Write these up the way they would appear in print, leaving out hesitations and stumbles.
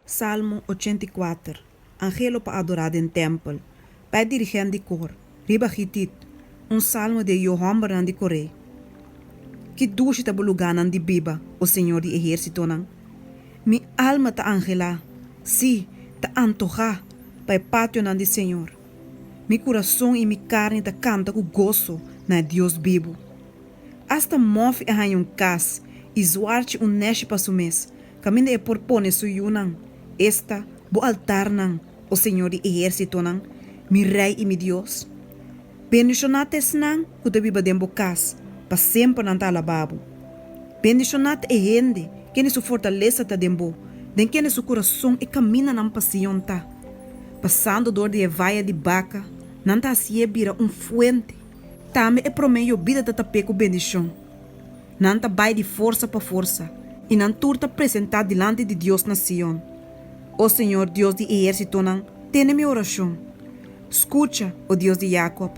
Salmo 84. Angelo para adorar em templo. Pai dirigente de cor. Riba hitit. Salmo de Johan Baran de Coré. Que duche ta buluganan de biba, o Senhor de exército nan. Mi alma ta angela. Si, ta antoja. Pai patio nan de Senhor. Mi coração e mi carne ta canta com gozo na Deus vivo. Hasta move a hanhon cas. E zoarte neche pa sumes. Camina e porpone suyunan. Esta, bo altar nan, o Senhor de exército nan, mi rei e mi Deus. Bendicionates nan, o te biba dembo cas, pa sempre nan ta lababo. Bendicionate e gente, quem su fortaleza ta dembo, den quem su coração e camina nan pasión ta. Passando dor de vaia de baca, nan ta sie bira fuente. Tame e promeio vida ta tapeco bendição. Nan ta bai de força pa força, e nan turta apresentar delante de Deus na Sion. Oh Senhor, Deus de exército, tiene mi oração. Escucha, oh Deus de Jacob.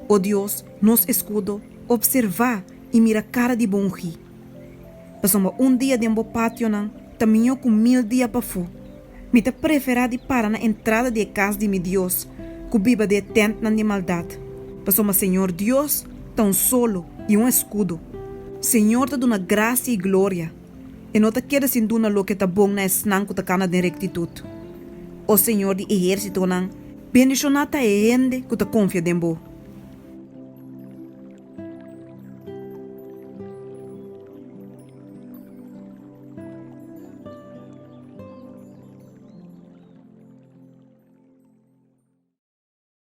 Oh Deus, nos escudo, observa e mira cara de bonji. Passamos dia de patio, taminho com 1000 dias para fu. Me te prefera de para na entrada de casa de mi Deus, que biba de tent de maldade. Passamos Senhor Deus, tão solo e escudo. Senhor, te dona graça e glória. E não te queres sin duna lo que tá bom na esnan que tá cana de rectitude. O Senhor de exército nan, bendicionata e ende que tá confia dembo.